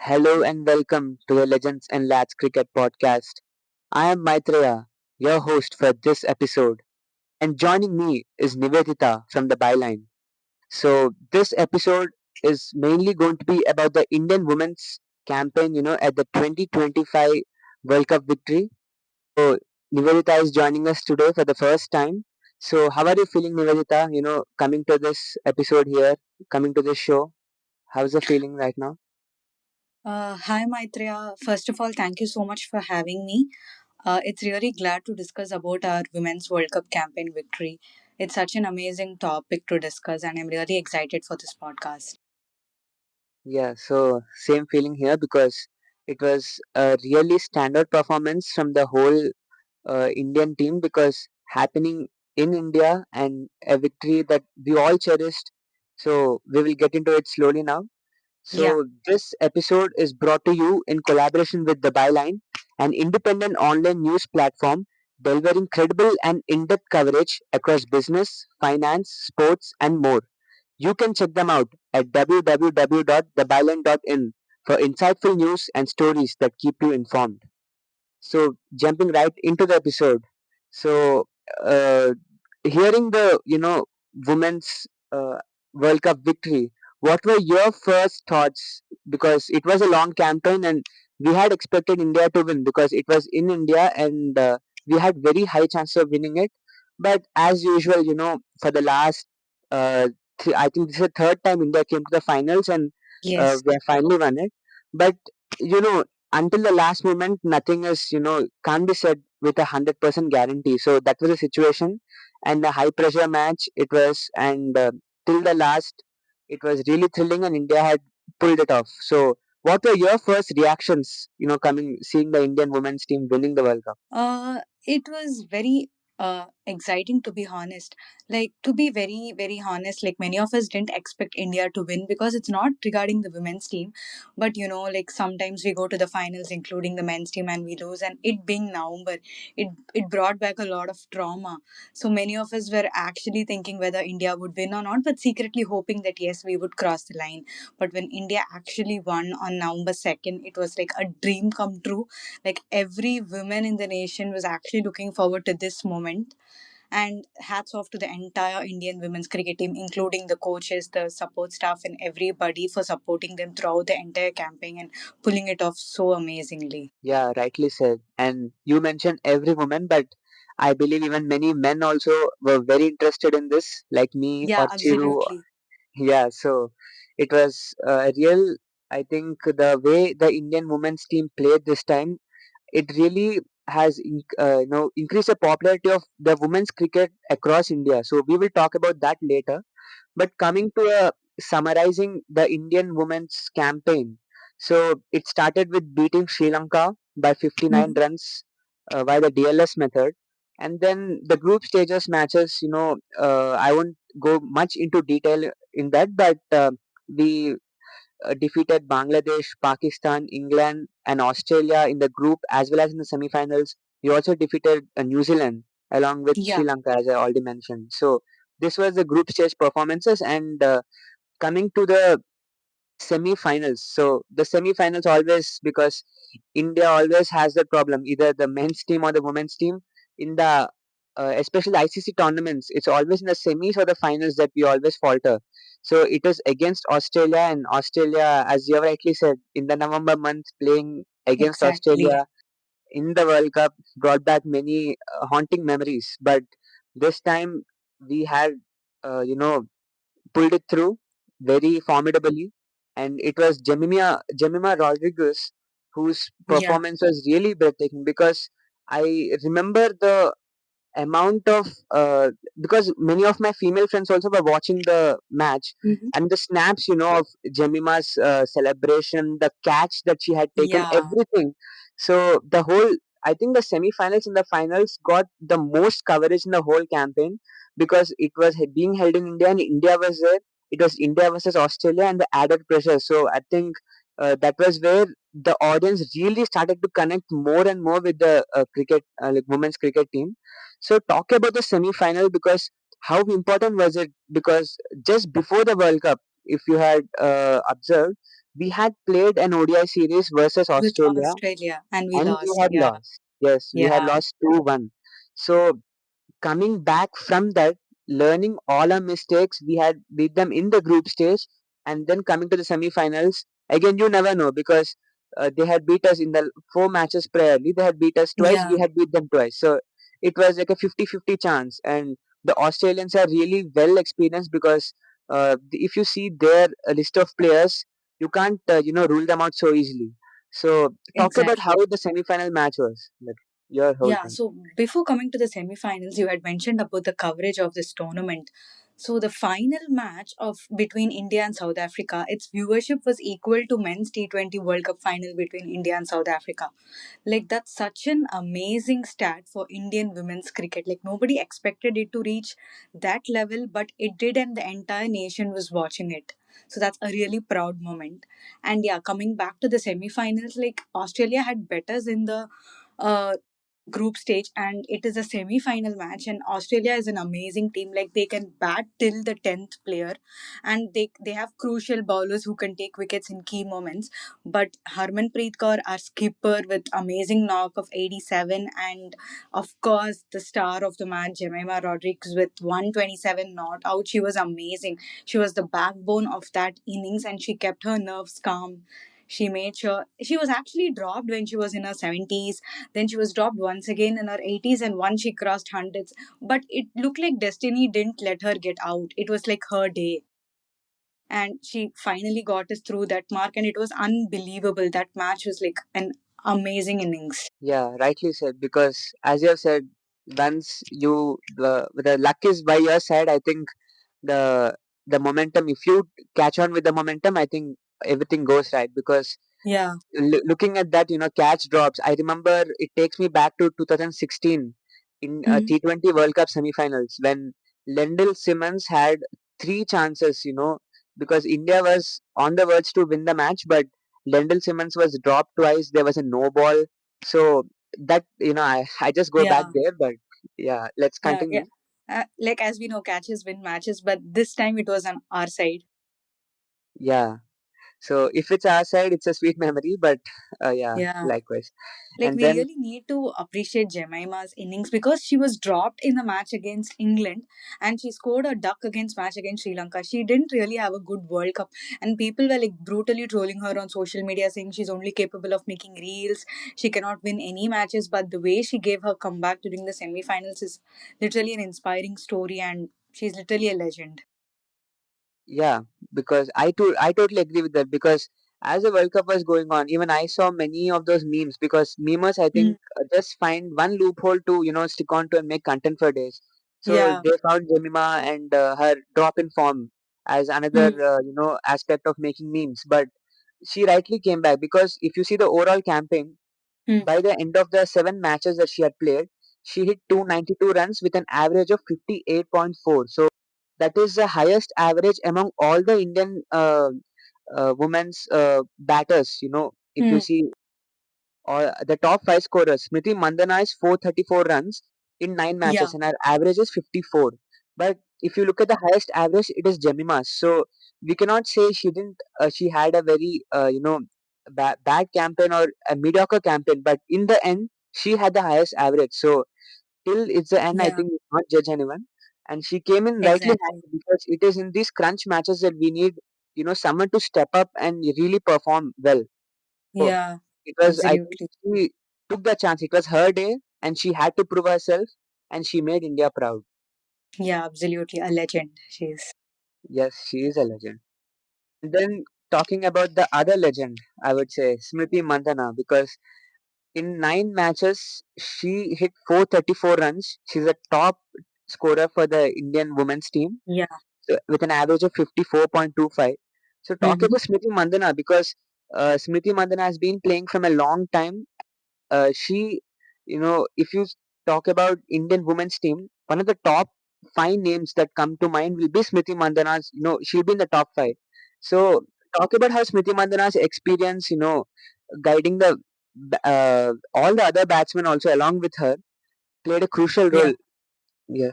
Hello and welcome to the Legends and Lads Cricket Podcast. I am Maitreya, your host for this episode, and joining me is Nivedita from the Byline. So, this episode is mainly going to be about the Indian women's campaign, at the 2025 World Cup victory. So, Nivedita is joining us today for the first time. So, how are you feeling, Nivedita? Coming to this episode here, coming to this show, how's the feeling right now? Hi Maitreya. First of all, thank you so much for having me. It's really glad to discuss about our Women's World Cup campaign victory. It's such an amazing topic to discuss, and I'm really excited for this podcast. Yeah, so same feeling here because it was a really standout performance from the whole Indian team because happening in India and a victory that we all cherished. So we will get into it slowly now. Yeah, So this episode is brought to you in collaboration with The Byline, an independent online news platform delivering credible and in-depth coverage across business, finance, sports, and more. You can check them out at www.thebyline.in for insightful news and stories that keep you informed. So, jumping right into the episode. So, uh, hearing the women's World Cup victory, what were your first thoughts? Because it was a long campaign, and we had expected India to win because it was in India, and we had very high chance of winning it. But as usual, for the last, I think this is the third time India came to the finals, and yes. we have finally won it. But you know, until the last moment, nothing is can't be said with 100% guarantee. So that was the situation, and the high pressure match it was, and till the last, it was really thrilling, and India had pulled it off. So, what were your first reactions? Coming seeing the Indian women's team winning the World Cup. It was very exciting to be honest. Like to be very very honest, like many of us didn't expect India to win because it's not regarding the women's team, but like sometimes we go to the finals, including the men's team, and we lose. And it being November, it brought back a lot of trauma. So many of us were actually thinking whether India would win or not, but secretly hoping that yes, we would cross the line. But when India actually won on November 2nd, it was like a dream come true. Like every woman in the nation was actually looking forward to this moment. And hats off to the entire Indian women's cricket team, including the coaches, the support staff, and everybody for supporting them throughout the entire campaign and pulling it off so amazingly. Yeah, rightly said. And you mentioned every woman, but I believe even many men also were very interested in this, like me Yeah, or Chiru. absolutely. Yeah, so it was a real. I think the way the Indian women's team played this time, it really has increased the popularity of the women's cricket across India. So we will talk about that later. But coming to summarizing the Indian women's campaign, so it started with beating Sri Lanka by 59 Mhm. runs by the DLS method, and then the group stages matches. I won't go much into detail in that, but we defeated Bangladesh, Pakistan, England, and Australia in the group as well as in the semi-finals. We also defeated New Zealand along with Sri Yeah. Lanka, as I already mentioned. So this was the group stage performances, and coming to the semi-finals. So the semi-finals always, because India always has that problem, either the men's team or the women's team in the especially ICC tournaments. It's always in the semis or the finals that we always falter. So it is against Australia, and Australia, as you have rightly said, in the November month playing against Exactly. Australia in the World Cup brought back many haunting memories. But this time we had, pulled it through very formidably. And it was Jemima Rodriguez whose Yeah. performance was really breathtaking because I remember the amount of because many of my female friends also were watching the match, Mhm. and the snaps of Jemima's celebration, the catch that she had taken, Yeah. everything. So the whole, I think the semi-finals and the finals got the most coverage in the whole campaign because it was being held in India and India was there. It was India versus Australia and the added pressure. So I think that was where the audience really started to connect more and more with the cricket, like women's cricket team. So talk about the semi-final because how important was it? Because just before the World Cup, if you had observed, we had played an ODI series versus With Australia, Australia, and we and we lost. had Yeah, lost. Yes, we had yeah, lost 2-1. So coming back from that, learning all our mistakes, we had beat them in the group stage, and then coming to the semi-finals. Again, you never know because they had beat us in the 4 matches priorly. They had beat us twice. yeah, We had beat them twice. So it was like a 50-50 chance. And the Australians are really well experienced because if you see their list of players, you can't rule them out so easily. So talk about how exactly. the semi-final match was. Like your whole Yeah, thing. so before coming to the semi-finals, you had mentioned about the coverage of this tournament. So the final match of between India and South Africa, its viewership was equal to men's T20 World Cup final between India and South Africa. Like that's such an amazing stat for Indian women's cricket. Like nobody expected it to reach that level, but it did, and the entire nation was watching it. So that's a really proud moment. And yeah, coming back to the semi-finals, like Australia had betters in the uh, group stage, and it is a semi-final match, and Australia is an amazing team. Like they can bat till the 10th player, and they have crucial bowlers who can take wickets in key moments. But Harmanpreet Kaur, our skipper, with amazing knock of 87, and of course the star of the match, Jemima Rodriguez, with 127 not out. She was amazing. She was the backbone of that innings, and she kept her nerves calm. She made sure she was actually dropped when she was in her 70s, then she was dropped once again in her 80s, and once she crossed hundreds. But it looked like destiny didn't let her get out. It was like her day. And she finally got us through that mark, and it was unbelievable. That match was like an amazing innings. Yeah, rightly said. Because as you have said, once the luck is by your side, I think the the momentum. If you catch on with the momentum, I think everything goes right. Because Yeah. looking at that, catch drops. I remember it takes me back to 2016 in Mm. T20 World Cup semi-finals when Lendl Simmons had three chances. Because India was on the verge to win the match, but Lendl Simmons was dropped twice. There was a no ball. So that I just go back Yeah. there, but yeah, let's Yeah. continue. Like as we know, catches win matches, but this time it was on our side. Yeah. So if it's our side, it's a sweet memory, but yeah, Yeah. likewise. Like And we then really need to appreciate Jemima's innings because she was dropped in the match against England, and she scored a duck against match against Sri Lanka. She didn't really have a good World Cup, and people were like brutally trolling her on social media, saying she's only capable of making reels. She cannot win any matches. But the way she gave her comeback during the semi-finals is literally an inspiring story, and she's literally a legend. yeah, because I totally agree with that because as the World Cup was going on, even I saw many of those memes because memers I Mm. think just find one loophole to stick on to and make content for days. So Yeah. they found Jemima and her drop in form as another Mm. aspect of making memes. But she rightly came back because if you see the overall campaign, Mm. by the end of the 7 matches that she had played, she hit 292 runs with an average of 58.4. So that is the highest average among all the Indian women's batters. If you Mm. see the top five scorers, Smriti Mandana is 434 runs in 9 matches, Yeah. and her average is 54. But if you look at the highest average, it is Jemima's. So we cannot say she didn't. She had a very bad campaign or a mediocre campaign, but in the end, she had the highest average. So till it's the end, I Yeah. think we not judge anyone. And she came in rightly Exactly. high because it is in these crunch matches that we need, someone to step up and really perform well. So Yeah. it was, I think, Absolutely. she took the chance. It was her day, and she had to prove herself, and she made India proud. Yeah. Absolutely. A legend. She is. Yes, she is a legend. And then talking about the other legend, I would say Smriti Mandhana, because in 9 matches she hit 434 runs. She's a top scorer for the Indian women's team Yeah. with an average of 54.25. So talk Mhm. about Smriti Mandhana because Smriti Mandhana has been playing from a long time. She, if you talk about Indian women's team, one of the top five names that come to mind will be Smriti Mandhana's. She'll be in the top five. So talk about how Smriti Mandhana's experience, guiding all the other batsmen also along with her played a crucial Yeah. role. Yeah,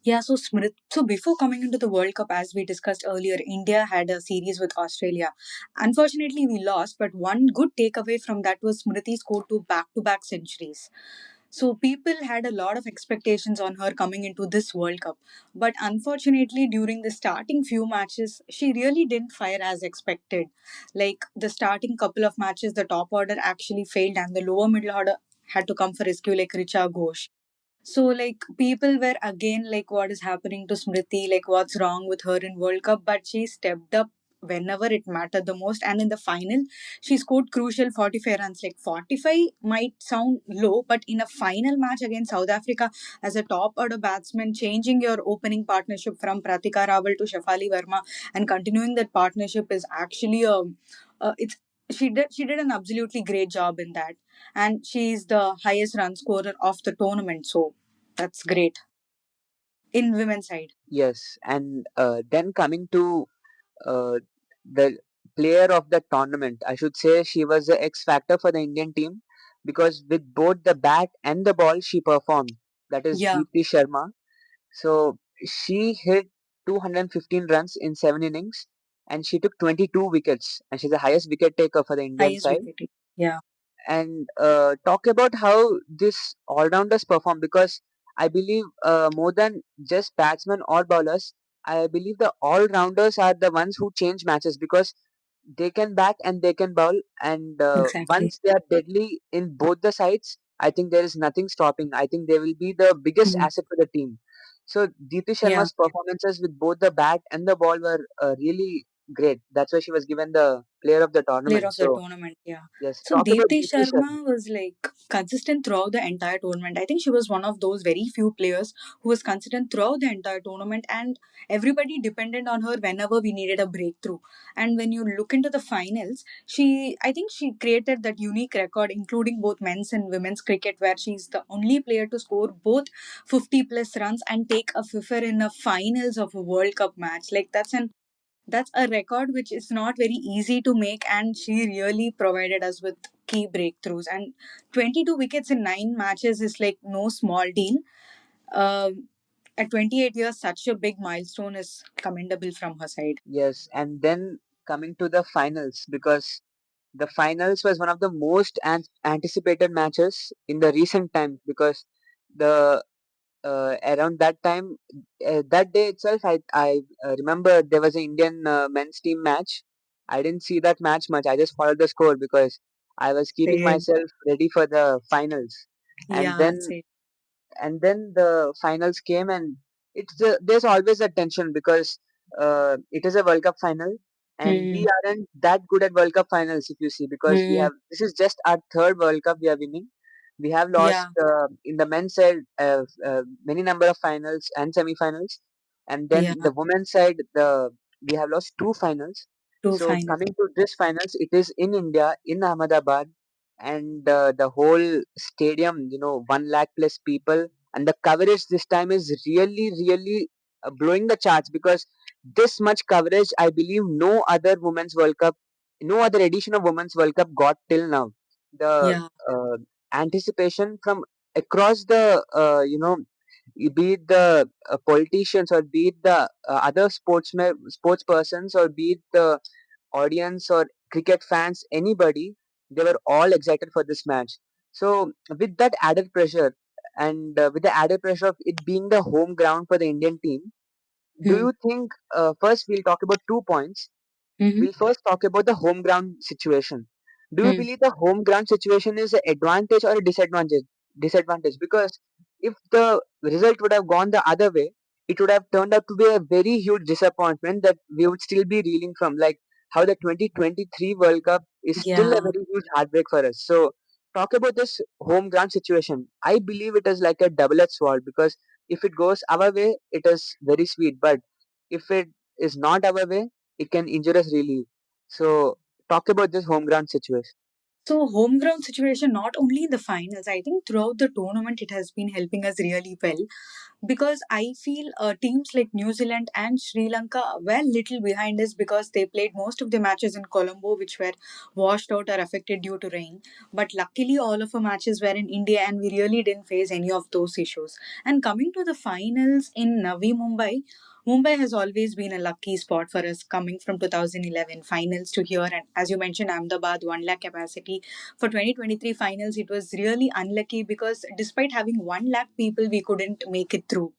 Yeah, so Smrit, so before coming into the World Cup, as we discussed earlier, India had a series with Australia. Unfortunately, we lost, but one good takeaway from that was Smriti scored two back-to-back centuries. So people had a lot of expectations on her coming into this World Cup. But unfortunately, during the starting few matches, she really didn't fire as expected. Like the starting couple of matches, the top order actually failed and the lower middle order had to come for rescue like Richa Ghosh. So like people were again like what is happening to Smriti, like what's wrong with her in World Cup, but she stepped up whenever it mattered the most. And in the final, she scored crucial 45 runs. Like 45 might sound low, but in a final match against South Africa as a top order batsman, changing your opening partnership from Pratika Rawal to Shafali Verma and continuing that partnership is actually it's she did an absolutely great job in that, and she's the highest run scorer of the tournament. So that's great in women's side. Yes, and then coming to uh, the player of the tournament, I should say she was the X factor for the Indian team because with both the bat and the ball she performed. That is Yeah, Deepti Sharma. So she hit 215 runs in 7 innings and she took 22 wickets and she's the highest wicket taker for the Indian highest side. wicket. Yeah, And talk about how this all-rounders perform because I believe more than just batsmen or bowlers, I believe the all-rounders are the ones who change matches because they can bat and they can bowl, and exactly. once they are deadly in both the sides, I think there is nothing stopping. I think they will be the biggest Mm. asset for the team. So Deepti Yeah, Sharma's performances with both the bat and the ball were really great. That's why she was given the player of the player tournament. of the So tournament. Yeah. yes, So talk about Deepti Deepti Sharma. Sharma was like consistent throughout the entire tournament. I think she was one of those very few players who was consistent throughout the entire tournament, and everybody depended on her whenever we needed a breakthrough. And when you look into the finals, I think she created that unique record, including both men's and women's cricket, where she's the only player to score both 50 plus runs and take a fiffer in a finals of a World Cup match. Like that's a record which is not very easy to make, and she really provided us with key breakthroughs. And 22 wickets in 9 matches is like no small deal. At 28 years, such a big milestone is commendable from her side. Yes, and then coming to the finals because the finals was one of the most anticipated matches in the recent times because the around that time, that day itself, I remember there was an Indian men's team match. I didn't see that match much. I just followed the score because I was keeping Same. myself ready for the finals, and Yeah, then same. the finals came, and there's always a tension because it is a World Cup final and we Hmm. aren't that good at World Cup finals if you see because we Hmm. have this is just our third World Cup we are winning. We have lost Yeah, in the men's side many number of finals and semi-finals, and then yeah. the women's side we have lost two finals. Two So finals. coming to this finals, it is in India in Ahmedabad, and the whole stadium, 1 lakh plus people, and the coverage this time is really blowing the charts because this much coverage I believe no other edition of women's world cup got till now. The Yeah, uh, anticipation from across the be it the politicians or be it the other sports persons or be it the audience or cricket fans, anybody, they were all excited for this match. So, with that added pressure and with the added pressure of it being the home ground for the Indian team, do hmm. you think, first we'll talk about 2 points. Hmm. We'll first talk about the home ground situation. Do you Hmm. believe the home ground situation is an advantage or a disadvantage? Disadvantage because if the result would have gone the other way, it would have turned out to be a very huge disappointment that we would still be reeling from. Like how the 2023 World Cup is still a Yeah. very huge heartbreak for us. So talk about this home ground situation. I believe it is like a double-edged sword because if it goes our way, it is very sweet. But if it is not our way, it can injure us really. So talk about this home ground situation. So home ground situation not only in the finals, I think throughout the tournament it has been helping us really well, because I feel teams like New Zealand and Sri Lanka were little behind us because they played most of the matches in Colombo, which were washed out or affected due to rain. But luckily, all of our matches were in India, and we really didn't face any of those issues. And coming to the finals in Navi Mumbai. Mumbai has always been a lucky spot for us, coming from 2011 finals to here. And as you mentioned, Ahmedabad 1 lakh capacity. For 2023 finals, it was really unlucky because despite having 1 lakh people, we couldn't make it through.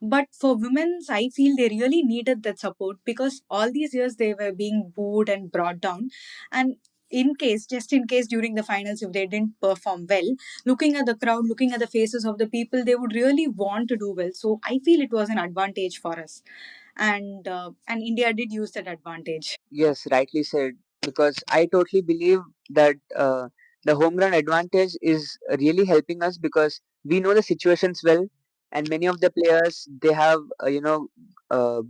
But for women's, I feel they really needed that support because all these years they were being booed and brought down. And in case, just in case during the finals, if they didn't perform well, looking at the crowd, looking at the faces of the people, they would really want to do well. So I feel it was an advantage for us. And India did use that advantage. Yes, rightly said. Because I totally believe that the home ground advantage is really helping us because we know the situations well, and many of the players they have uh,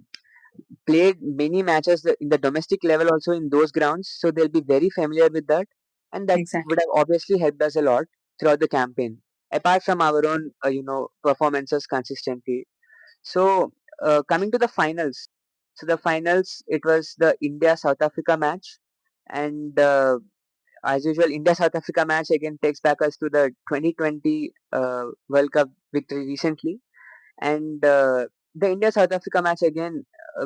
played many matches in the domestic level also in those grounds, so they'll be very familiar with that, and that would Exactly. have obviously helped us a lot throughout the campaign. Apart from our own, performances consistently. So, coming to the finals. So the finals, it was the India South Africa match, and as usual, India South Africa match again takes back us to the 2020 World Cup victory recently, and the India South Africa match again,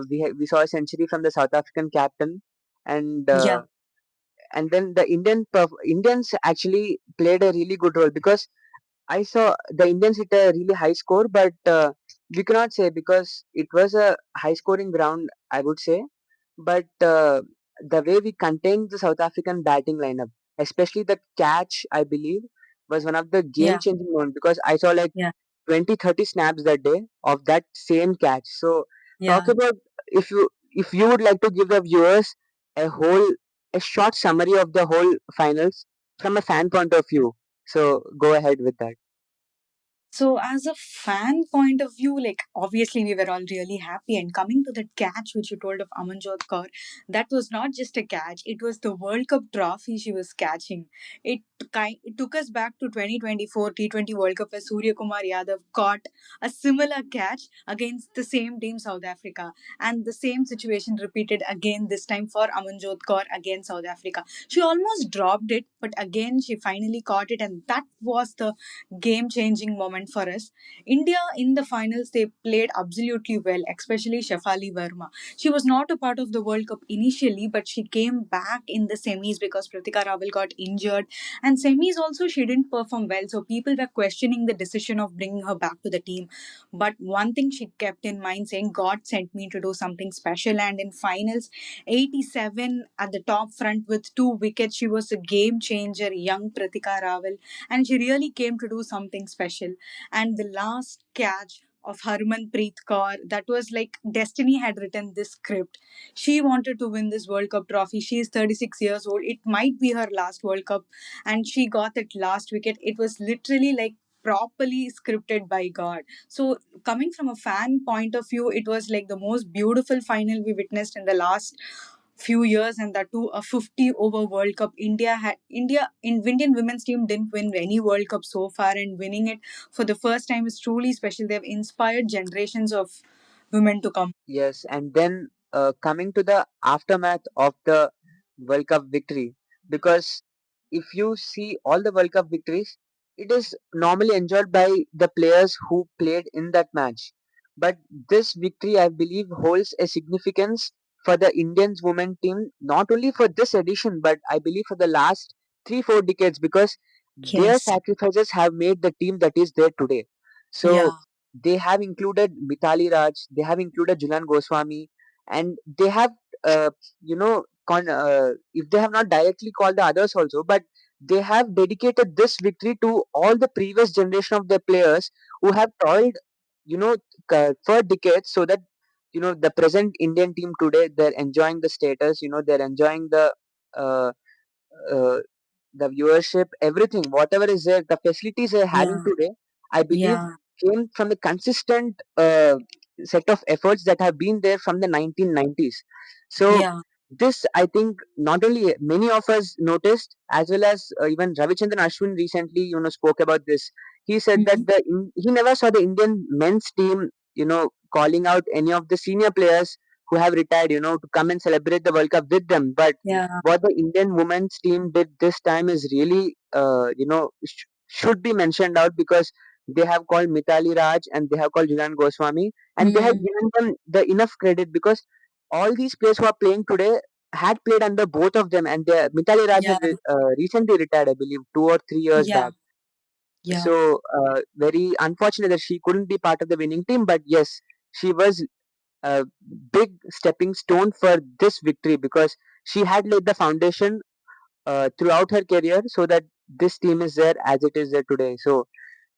we saw a century from the South African captain, and Yeah. then the Indians actually played a really good role because I saw the Indians hit a really high score, but we cannot say because it was a high scoring ground, I would say. But the way we contained the South African batting lineup, especially the catch, I believe, was one of the game Yeah. changing moments because I saw like Yeah. 20-30 snaps that day of that same catch. So talk Yeah. about, if you would like to give the viewers a whole a short summary of the whole finals from a fan point of view. So go ahead with that. So, as a fan point of view, like obviously we were all really happy. And coming to that catch which you told of Amanjot Kaur, that was not just a catch; it was the World Cup trophy she was catching. It took us back to 2024 T20 World Cup where Surya Kumar Yadav caught a similar catch against the same team South Africa, and the same situation repeated again this time for Amanjot Kaur against South Africa. She almost dropped it, but again she finally caught it, and that was the game changing moment for us. India in the finals, they played absolutely well, especially Shefali Verma. She was not a part of the World Cup initially, but she came back in the semis because Pratika Rawal got injured. And semis also, she didn't perform well. So people were questioning the decision of bringing her back to the team. But one thing she kept in mind saying, God sent me to do something special. And in finals, 87 at the top front with 2 wickets, she was a game changer, young Pratika Rawal, and she really came to do something special. And the last catch of Harmanpreet Kaur, that was like destiny had written this script. She wanted to win this World Cup trophy. She is 36 years old. It might be her last World Cup, and she got that last wicket. It was literally like properly scripted by God. So, coming from a fan point of view, it was like the most beautiful final we witnessed in the last few years, and that too a 50 over World Cup. Indian women's team didn't win any World Cup so far, and winning it for the first time is truly special. They've inspired generations of women to come. Yes, and then coming to the aftermath of the World Cup victory, because if you see all the World Cup victories, it is normally enjoyed by the players who played in that match. But this victory, I believe, holds a significance for the Indians women team, not only for this edition, but I believe for the last 3-4 decades, because their Yes. sacrifices have made the team that is there today. So Yeah. they have included Mitali Raj, they have included Julan Goswami, and they have, if they have not directly called the others also, but they have dedicated this victory to all the previous generation of the players who have toiled, you know, for decades, so that the present Indian team today they're enjoying the status, they're enjoying uh, uh, the viewership, everything, whatever is there, the facilities they're having Yeah. today, I believe, Yeah. came from the consistent set of efforts that have been there from the 1990s. So Yeah. this I think not only many of us noticed, as well as even Ravichandran Ashwin recently, spoke about this. He said that Mhm. he never saw the Indian men's team, calling out any of the senior players who have retired, to come and celebrate the World Cup with them. But Yeah, what the Indian women's team did this time is really, should be mentioned out, because they have called Mitali Raj and they have called Julian Goswami, and they have mm, given them the enough credit, because all these players who are playing today had played under both of them, and Mitali Raj yeah, had recently retired, I believe, 2 or 3 years yeah, back. yeah, So very unfortunate that she couldn't be part of the winning team, but yes, she was a big stepping stone for this victory, because she had laid the foundation throughout her career, so that this team is there as it is there today. So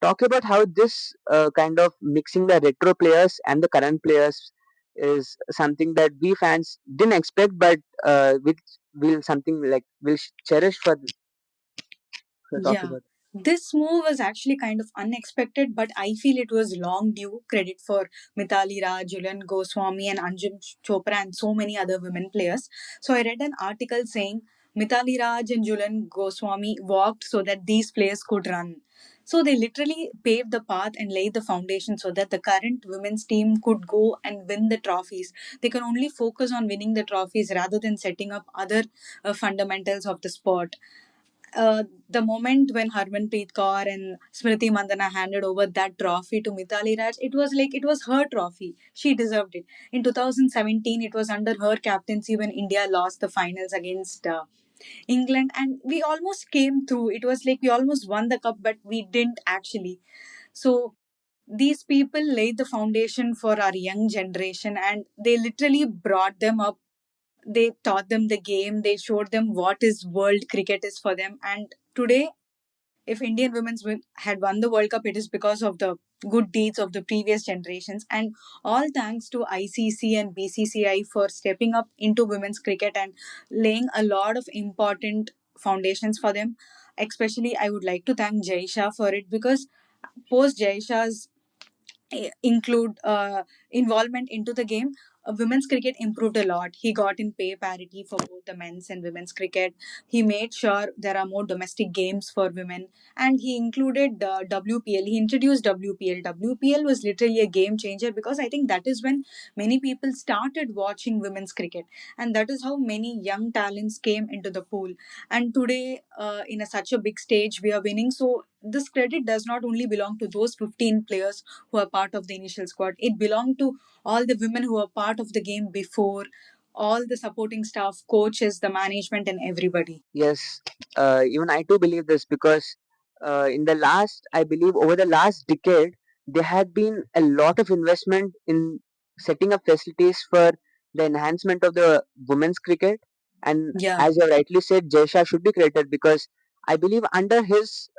talk about how this kind of mixing the retro players and the current players is something that we fans didn't expect, but which will something like will cherish for talk yeah. about. This move was actually kind of unexpected, but I feel it was long due. Credit for Mitali Raj, Julian Goswami, and Anjum Chopra, and so many other women players. So I read an article saying Mitali Raj and Julian Goswami walked so that these players could run. So they literally paved the path and laid the foundation so that the current women's team could go and win the trophies. They can only focus on winning the trophies rather than setting up other fundamentals of the sport. The moment when Harmanpreet Kaur and Smriti Mandana handed over that trophy to Mithali Raj, it was like it was her trophy. She deserved it. In 2017, it was under her captaincy when India lost the finals against England, and we almost came through. It was like we almost won the cup, but we didn't actually. So these people laid the foundation for our young generation, and they literally brought them up. They taught them the game, they showed them what is world cricket is for them. And today, if Indian had won the World Cup, it is because of the good deeds of the previous generations. And all thanks to ICC and BCCI for stepping up into women's cricket and laying a lot of important foundations for them. Especially, I would like to thank Jay Shah for it, because post Jay Shah's include involvement into the game, women's cricket improved a lot. He got in pay parity for both the men's and women's cricket. He made sure there are more domestic games for women, and he included WPL. He introduced WPL. WPL was literally a game changer, because I think that is when many people started watching women's cricket, and that is how many young talents came into the pool. And today, in such a big stage, we are winning. So this credit does not only belong to those 15 players who are part of the initial squad. It belonged to all the women who were part of the game before, all the supporting staff, coaches, the management, and everybody. Yes, even I too believe this, because in the last, I believe, over the last decade, there had been a lot of investment in setting up facilities for the enhancement of the women's cricket. And Yeah, as you rightly said, Jaisha should be credited, because I believe under his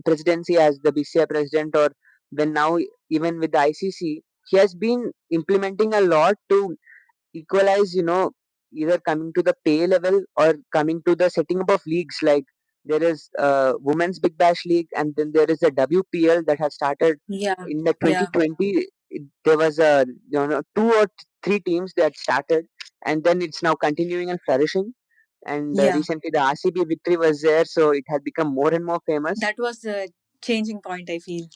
presidency as the BCI president, or when now even with the ICC, he has been implementing a lot to equalize, either coming to the pay level or coming to the setting up of leagues. Like there is women's big bash league, and then there is a WPL that has started yeah, in the yeah, 2020. There was a, two or three teams that started, and then it's now continuing and flourishing. And yeah. recently the RCB victory was there, so it has become more and more famous. That was the changing point, I feel.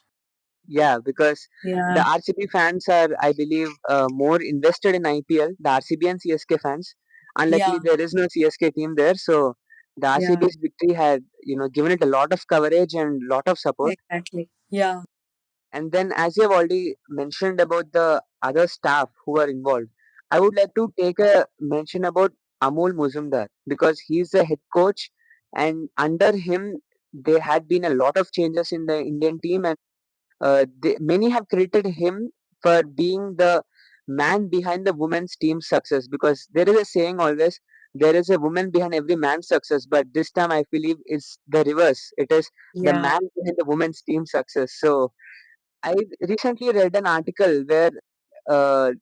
Yeah, because the Yeah, RCB fans are, I believe, more invested in IPL. The RCB and CSK fans. Unluckily, yeah, there is no CSK team there, so the yeah, RCB's victory had, given it a lot of coverage and lot of support. exactly. Yeah, And then, as you have already mentioned about the other staff who are involved, I would like to take a mention about Amol Muzumdar, because he's the head coach, and under him there had been a lot of changes in the Indian team, and many have credited him for being the man behind the women's team success, because there is a saying always, there is a woman behind every man's success, but this time I believe it's the reverse. It is the yeah, man behind the women's team success. So I recently read an article where uh,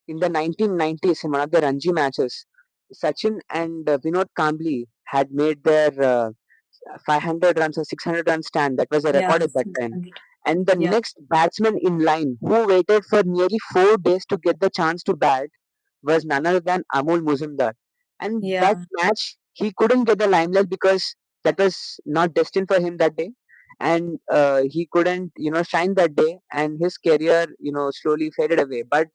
in the 1990s, in one of the Ranji matches, Sachin and Vinod Kambli had made their 500 runs or 600 run stand. That was a yeah, record at that time. 600. And the Yeah, next batsman in line, who waited for nearly 4 days to get the chance to bat, was none other than Amol Muzumdar. And that Yeah. match, he couldn't get the limelight because that was not destined for him that day. And he couldn't, shine that day. And his career, slowly faded away. But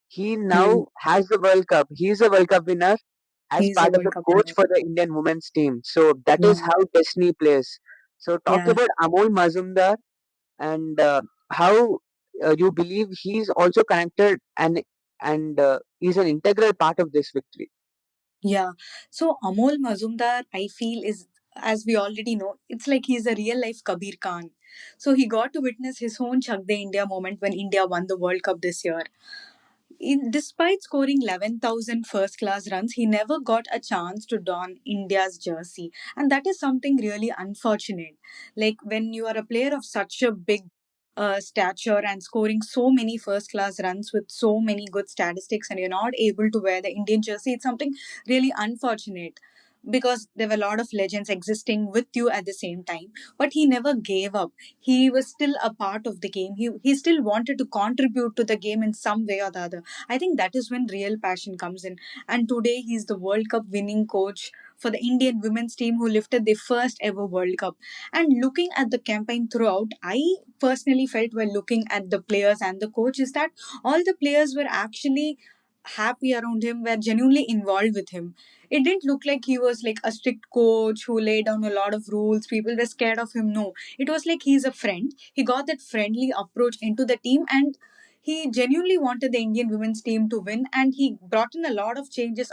he Hmm. now has the World Cup. He's a World Cup winner as He's a part of World the Cup coach winner. for the Indian women's team. So that is Yeah. how destiny plays. So talk Yeah. about Amol Mazumdar, and how you believe he's also connected, and he's an integral part of this victory. Yeah. So Amol Mazumdar, I feel, is, as we already know, it's like he's a real life Kabir Khan. So he got to witness his own Chak De India moment when India won the World Cup this year. Despite scoring 11,000 first class runs, he never got a chance to don India's jersey. And that is something really unfortunate. Like when you are a player of such a big stature and scoring so many first class runs with so many good statistics, and you're not able to wear the Indian jersey, it's something really unfortunate, because there were a lot of legends existing with you at the same time. But he never gave up. He was still a part of the game. He still wanted to contribute to the game in some way or the other. I think that is when real passion comes in. And today he's the World Cup winning coach for the Indian women's team, who lifted their first ever World Cup. And looking at the campaign throughout, I personally felt while looking at the players and the coach is that all the players were actually happy around him, were genuinely involved with him. It didn't look like he was like a strict coach who laid down a lot of rules. People were scared of him. No, it was like he's a friend. He got that friendly approach into the team, and he genuinely wanted the Indian women's team to win, and he brought in a lot of changes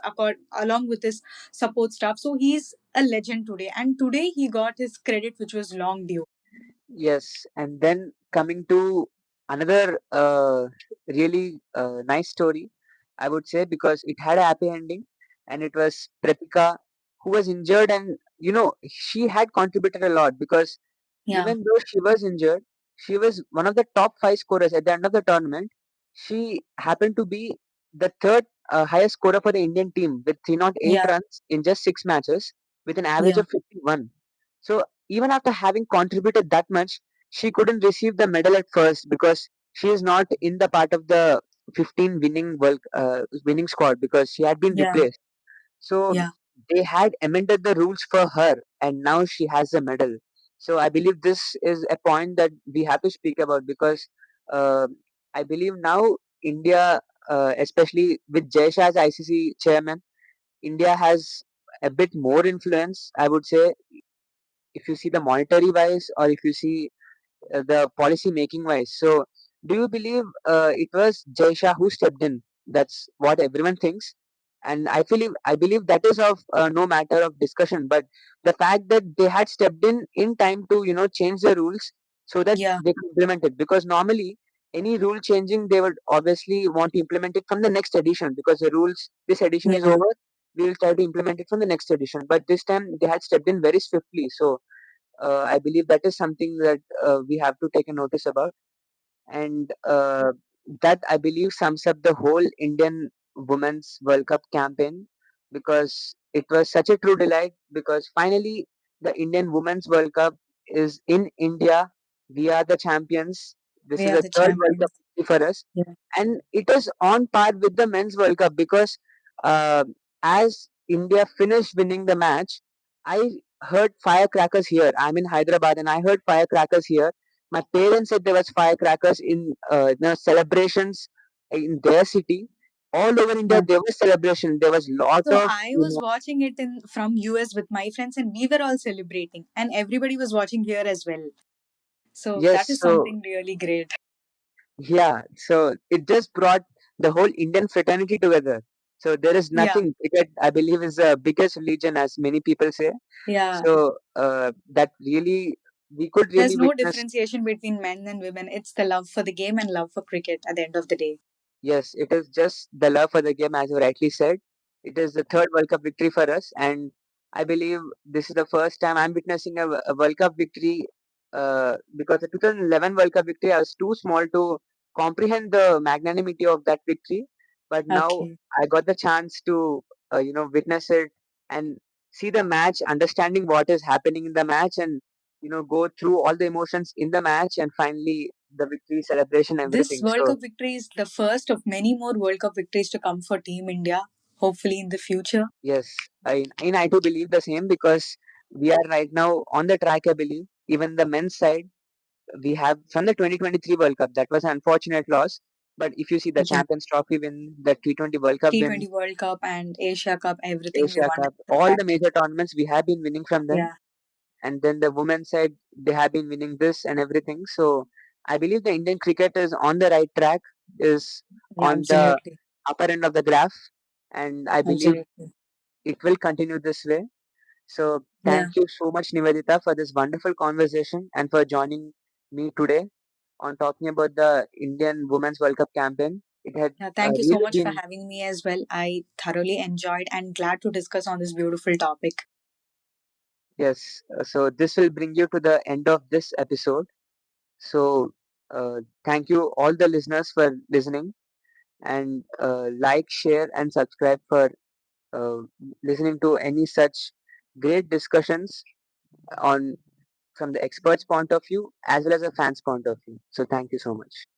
along with his support staff. So he's a legend today, and today he got his credit, which was long due. Yes, and then coming to another really nice story, I would say, because it had a happy ending, and it was Pratika who was injured, and she had contributed a lot because Yeah, even though she was injured, she was one of the top five scorers at the end of the tournament. She happened to be the third highest scorer for the Indian team with 308 yeah, runs in just six matches with an average yeah, of 51. So even after having contributed that much, she couldn't receive the medal at first because she is not in the part of the 15 winning squad because she had been yeah, replaced. So yeah, they had amended the rules for her, and now she has a medal. So I believe this is a point that we have to speak about because uh, I believe now India, especially with Jay Shah as ICC chairman, India has a bit more influence. I would say, if you see the monetary wise, or if you see the policy making wise. So, do you believe it was Jay Shah who stepped in? That's what everyone thinks, and I believe that is of no matter of discussion. But the fact that they had stepped in time to change the rules so that yeah, they could implement it, because normally any rule changing they would obviously want to implement it from the next edition because the rules this edition is yeah, over. We will try to implement it from the next edition. But this time they had stepped in very swiftly. So I believe that is something that we have to take a notice about, and that I believe sums up the whole Indian Women's World Cup campaign because it was such a true delight. Because finally, the Indian Women's World Cup is in India. We are the champions. This we is are the the third World Cup champions. victory for us, Yeah, and it is on par with the Men's World Cup because uh, as India finished winning the match, I heard firecrackers here. I'm in Hyderabad, and I heard firecrackers here. My parents said there was firecrackers in celebrations in their city. All over India, yeah. there was celebration. There was lot So of I was watching it in from US with my friends, and we were all celebrating, and everybody was watching here as well. So that yes. is So something really great. yeah, so it just brought the whole Indian fraternity together. So there is Yeah, nothing. Cricket, I believe, is the biggest religion, as many people say. yeah. So that really we could There's really no witness. differentiation between men and women. It's the love for the game and love for cricket at the end of the day. Yes, it is just the love for the game, as you rightly said. It is the third World Cup victory for us, and I believe this is the first time I'm witnessing a World Cup victory. Because the 2011 World Cup victory, I was too small to comprehend the magnanimity of that victory. But now Okay. I got the chance to, witness it and see the match, understanding what is happening in the match, and go through all the emotions in the match, and finally the victory celebration, This everything. World So Cup victory is the first of many more World Cup victories to come for Team India. hopefully in the future. Yes, I do believe the same because we are right now on the track. I believe even the men's side we have from the 2023 World Cup. That was an unfortunate loss. But if you see the Yeah. Champions Trophy win, the T20 World Cup win, T20 World Cup and Asia Cup, everything we Asia won at Cup, the all back. the major tournaments we have been winning from them. Yeah. And then the women's side, they have been winning this and everything. So I believe the Indian cricket is on the right track, is Yeah, on the absolutely. upper end of the graph. And I believe Absolutely. it will continue this way. So Yeah. thank you so much, Nivedita, for this wonderful conversation and for joining me today on talking about the Indian Women's World Cup campaign. It had Yeah, thank you so really much for been, having me as well. I thoroughly enjoyed and glad to discuss on this beautiful topic. yes. So this will bring you to the end of this episode. So thank you, all the listeners, for listening, and like, share, and subscribe for uh, listening to any such great discussions on from the experts' point of view as well as a fans' point of view. So thank you so much.